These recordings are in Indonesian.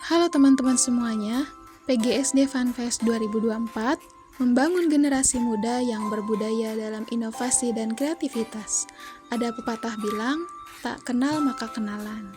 Halo teman-teman semuanya, PGSD FunFest 2024 membangun generasi muda yang berbudaya dalam inovasi dan kreativitas. Ada pepatah bilang, tak kenal maka kenalan.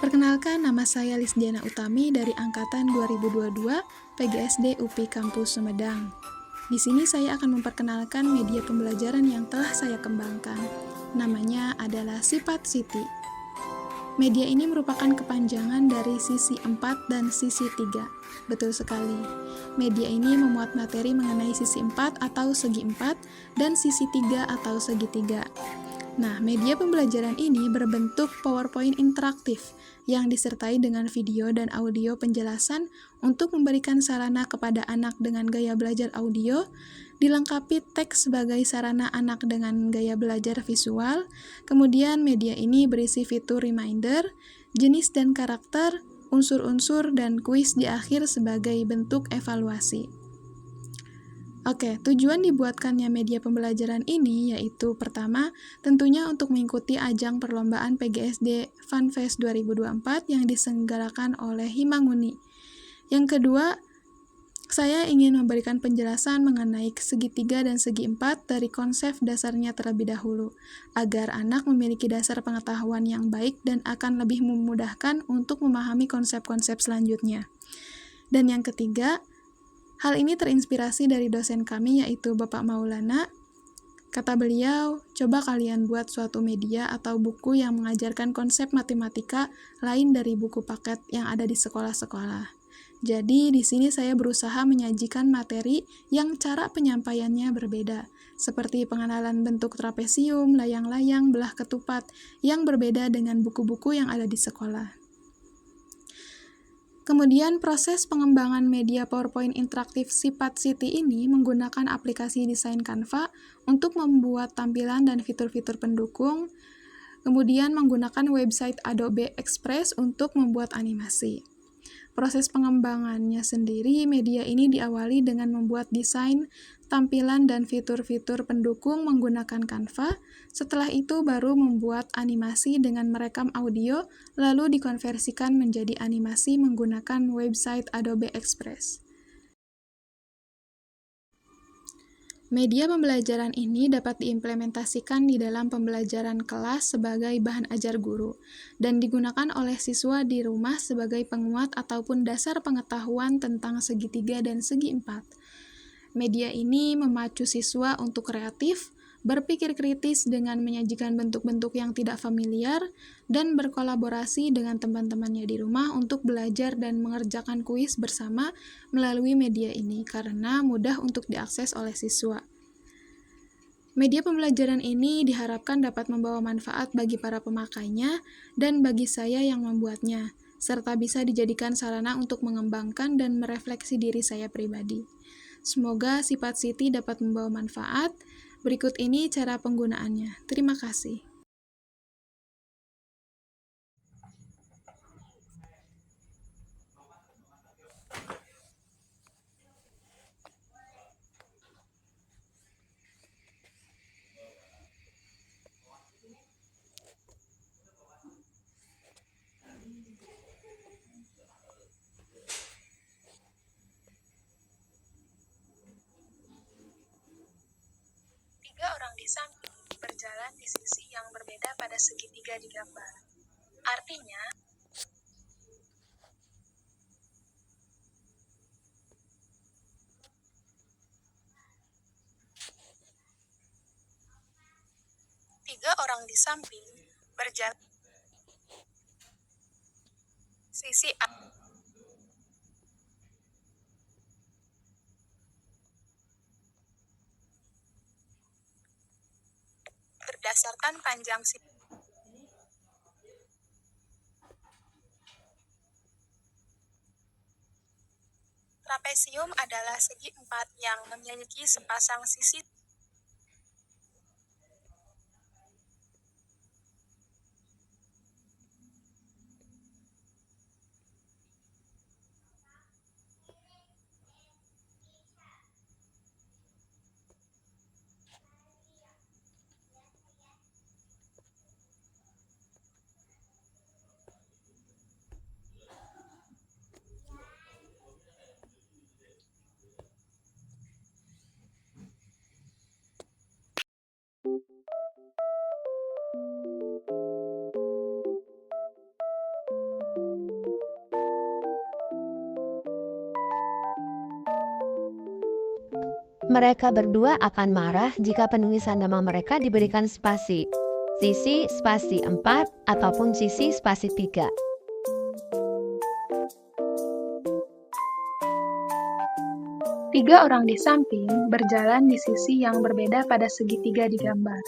Perkenalkan, nama saya Lisdiana Utami dari Angkatan 2022 PGSD UPI Kampus Sumedang. Di sini saya akan memperkenalkan media pembelajaran yang telah saya kembangkan. Namanya adalah Sifat Siti. Media ini merupakan kepanjangan dari sisi 4 dan sisi 3. Betul sekali. Media ini memuat materi mengenai sisi 4 atau segi 4 dan sisi 3 atau segi 3. Nah, media pembelajaran ini berbentuk PowerPoint interaktif yang disertai dengan video dan audio penjelasan untuk memberikan sarana kepada anak dengan gaya belajar audio, dilengkapi teks sebagai sarana anak dengan gaya belajar visual. Kemudian media ini berisi fitur reminder, jenis dan karakter, unsur-unsur, dan kuis di akhir sebagai bentuk evaluasi. Oke, tujuan dibuatkannya media pembelajaran ini yaitu pertama, tentunya untuk mengikuti ajang perlombaan PGSD FunFest 2024 yang diselenggarakan oleh Himanguni. Yang kedua, saya ingin memberikan penjelasan mengenai segitiga dan segi 4 dari konsep dasarnya terlebih dahulu, agar anak memiliki dasar pengetahuan yang baik dan akan lebih memudahkan untuk memahami konsep-konsep selanjutnya. Dan yang ketiga, hal ini terinspirasi dari dosen kami yaitu Bapak Maulana. Kata beliau, coba kalian buat suatu media atau buku yang mengajarkan konsep matematika lain dari buku paket yang ada di sekolah-sekolah. Jadi, di sini saya berusaha menyajikan materi yang cara penyampaiannya berbeda, seperti pengenalan bentuk trapesium, layang-layang, belah ketupat, yang berbeda dengan buku-buku yang ada di sekolah. Kemudian proses pengembangan media PowerPoint interaktif Sifat Siti ini menggunakan aplikasi desain Canva untuk membuat tampilan dan fitur-fitur pendukung, kemudian menggunakan website Adobe Express untuk membuat animasi. Proses pengembangannya sendiri, media ini diawali dengan membuat desain, tampilan, dan fitur-fitur pendukung menggunakan Canva. Setelah itu baru membuat animasi dengan merekam audio, lalu dikonversikan menjadi animasi menggunakan website Adobe Express. Media pembelajaran ini dapat diimplementasikan di dalam pembelajaran kelas sebagai bahan ajar guru, dan digunakan oleh siswa di rumah sebagai penguat ataupun dasar pengetahuan tentang segitiga dan segi 4. Media ini memacu siswa untuk kreatif, berpikir kritis dengan menyajikan bentuk-bentuk yang tidak familiar, dan berkolaborasi dengan teman-temannya di rumah untuk belajar dan mengerjakan kuis bersama melalui media ini karena mudah untuk diakses oleh siswa. Media pembelajaran ini diharapkan dapat membawa manfaat bagi para pemakainya dan bagi saya yang membuatnya, serta bisa dijadikan sarana untuk mengembangkan dan merefleksi diri saya pribadi. Semoga Sifat Siti dapat membawa manfaat. Berikut ini cara penggunaannya. Terima kasih. Tiga orang di samping berjalan di sisi yang berbeda pada segitiga di gambar. Artinya, tiga orang di samping berjalan sisi A. Berdasarkan panjang sisi. Trapesium adalah segi 4 yang memiliki sepasang sisi. Mereka berdua akan marah jika penulisan nama mereka diberikan spasi. Sisi spasi 4 ataupun sisi spasi 3. Tiga orang di samping berjalan di sisi yang berbeda pada segitiga di gambar.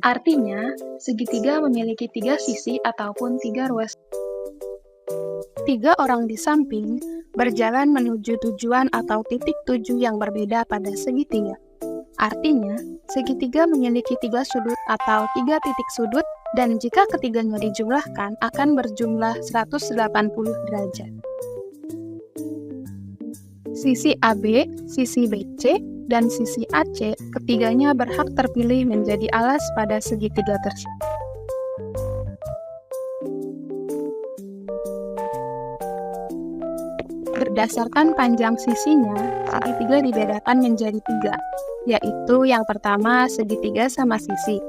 Artinya, segitiga memiliki tiga sisi ataupun tiga ruas. Tiga orang di samping berjalan menuju tujuan atau titik tuju yang berbeda pada segitiga. Artinya, segitiga memiliki tiga sudut atau tiga titik sudut dan jika ketiganya dijumlahkan akan berjumlah 180 derajat. Sisi AB, sisi BC, dan sisi AC ketiganya berhak terpilih menjadi alas pada segitiga tersebut. Berdasarkan panjang sisinya, segitiga dibedakan menjadi tiga, yaitu yang pertama segitiga sama sisi,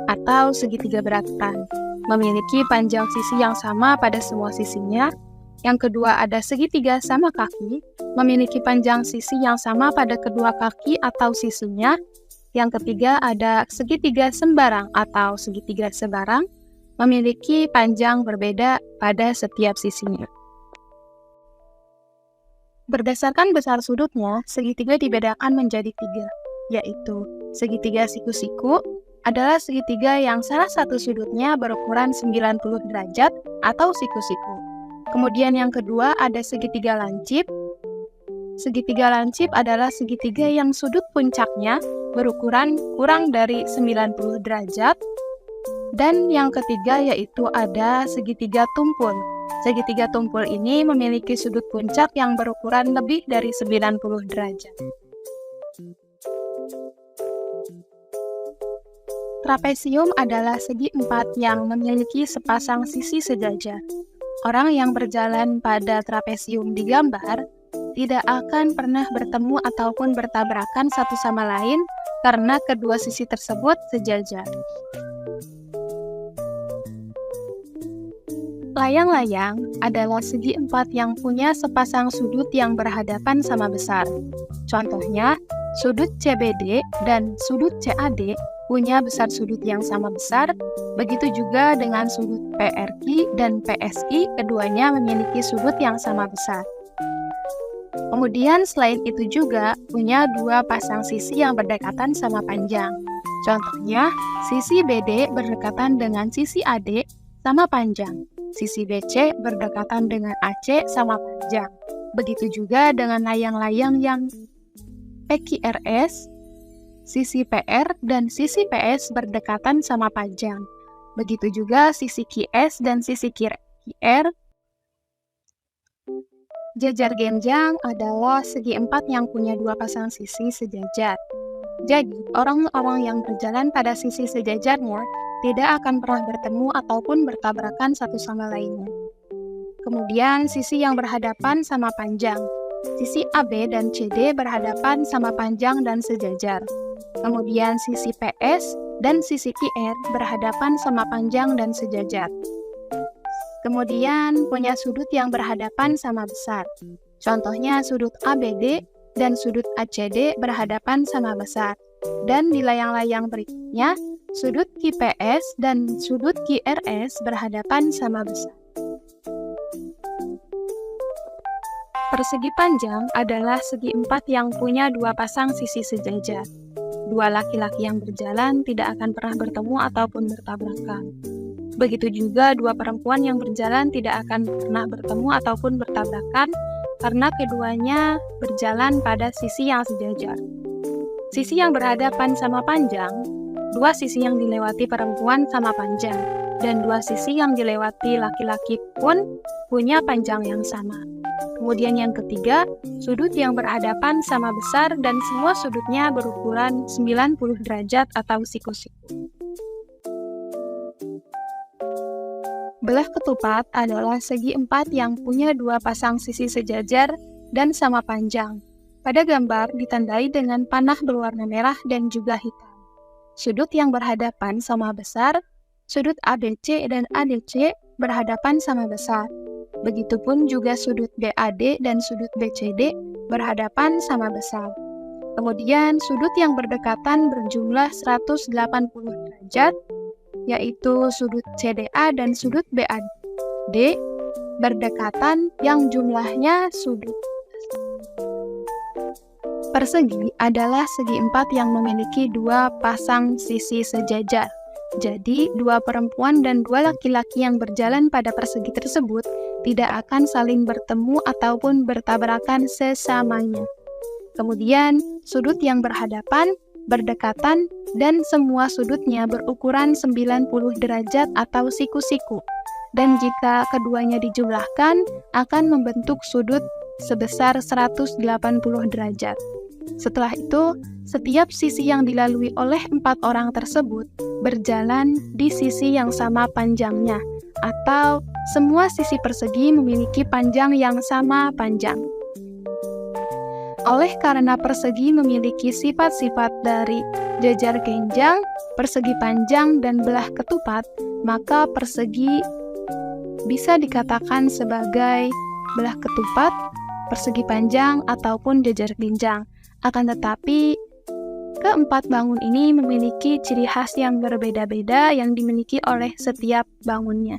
atau segitiga beratan, memiliki panjang sisi yang sama pada semua sisinya. Yang kedua ada segitiga sama kaki, memiliki panjang sisi yang sama pada kedua kaki atau sisinya. Yang ketiga ada segitiga sembarang atau segitiga sebarang, memiliki panjang berbeda pada setiap sisinya. Berdasarkan besar sudutnya, segitiga dibedakan menjadi tiga, yaitu segitiga siku-siku adalah segitiga yang salah satu sudutnya berukuran 90 derajat atau siku-siku. Kemudian yang kedua ada segitiga lancip. Segitiga lancip adalah segitiga yang sudut puncaknya berukuran kurang dari 90 derajat. Dan yang ketiga yaitu ada segitiga tumpul. Segitiga tumpul ini memiliki sudut puncak yang berukuran lebih dari 90 derajat. Trapesium adalah segi empat yang memiliki sepasang sisi sejajar. Orang yang berjalan pada trapesium di gambar tidak akan pernah bertemu ataupun bertabrakan satu sama lain karena kedua sisi tersebut sejajar. Layang-layang adalah segi empat yang punya sepasang sudut yang berhadapan sama besar. Contohnya, sudut CBD dan sudut CAD punya besar sudut yang sama besar, begitu juga dengan sudut PRQ dan PSI, keduanya memiliki sudut yang sama besar. Kemudian selain itu juga punya dua pasang sisi yang berdekatan sama panjang. Contohnya, sisi BD berdekatan dengan sisi AD sama panjang. Sisi BC berdekatan dengan AC sama panjang. Begitu juga dengan layang-layang yang PQRS, sisi PR dan sisi PS berdekatan sama panjang. Begitu juga sisi QS dan sisi QR. Jajar genjang adalah segi empat yang punya dua pasang sisi sejajar. Jadi, orang-orang yang berjalan pada sisi sejajarnya tidak akan pernah bertemu ataupun bertabrakan satu sama lainnya. Kemudian, sisi yang berhadapan sama panjang. Sisi AB dan CD berhadapan sama panjang dan sejajar. Kemudian, sisi PS dan sisi QR berhadapan sama panjang dan sejajar. Kemudian, punya sudut yang berhadapan sama besar. Contohnya, sudut ABD dan sudut ACD berhadapan sama besar. Dan di layang-layang berikutnya, sudut QPS dan sudut QRS berhadapan sama besar. Persegi panjang adalah segi empat yang punya dua pasang sisi sejajar. Dua laki-laki yang berjalan tidak akan pernah bertemu ataupun bertabrakan. Begitu juga dua perempuan yang berjalan tidak akan pernah bertemu ataupun bertabrakan karena keduanya berjalan pada sisi yang sejajar. Sisi yang berhadapan sama panjang, dua sisi yang dilewati perempuan sama panjang, dan dua sisi yang dilewati laki-laki pun punya panjang yang sama. Kemudian yang ketiga, sudut yang berhadapan sama besar dan semua sudutnya berukuran 90 derajat atau siku-siku. Belah ketupat adalah segi empat yang punya dua pasang sisi sejajar dan sama panjang. Pada gambar ditandai dengan panah berwarna merah dan juga hitam. Sudut yang berhadapan sama besar, sudut ABC dan ADC berhadapan sama besar. Begitupun juga sudut BAD dan sudut BCD berhadapan sama besar. Kemudian sudut yang berdekatan berjumlah 180 derajat, yaitu sudut CDA dan sudut BAD berdekatan yang jumlahnya sudut. Persegi adalah segi empat yang memiliki dua pasang sisi sejajar. Jadi, dua perempuan dan dua laki-laki yang berjalan pada persegi tersebut tidak akan saling bertemu ataupun bertabrakan sesamanya. Kemudian, sudut yang berhadapan, berdekatan, dan semua sudutnya berukuran 90 derajat atau siku-siku. Dan jika keduanya dijumlahkan, akan membentuk sudut sebesar 180 derajat. Setelah itu, setiap sisi yang dilalui oleh 4 orang tersebut berjalan di sisi yang sama panjangnya, atau semua sisi persegi memiliki panjang yang sama panjang. Oleh karena persegi memiliki sifat-sifat dari jajar genjang, persegi panjang, dan belah ketupat, maka persegi bisa dikatakan sebagai belah ketupat, persegi panjang, ataupun jajar genjang. Akan tetapi, keempat bangun ini memiliki ciri khas yang berbeda-beda yang dimiliki oleh setiap bangunnya.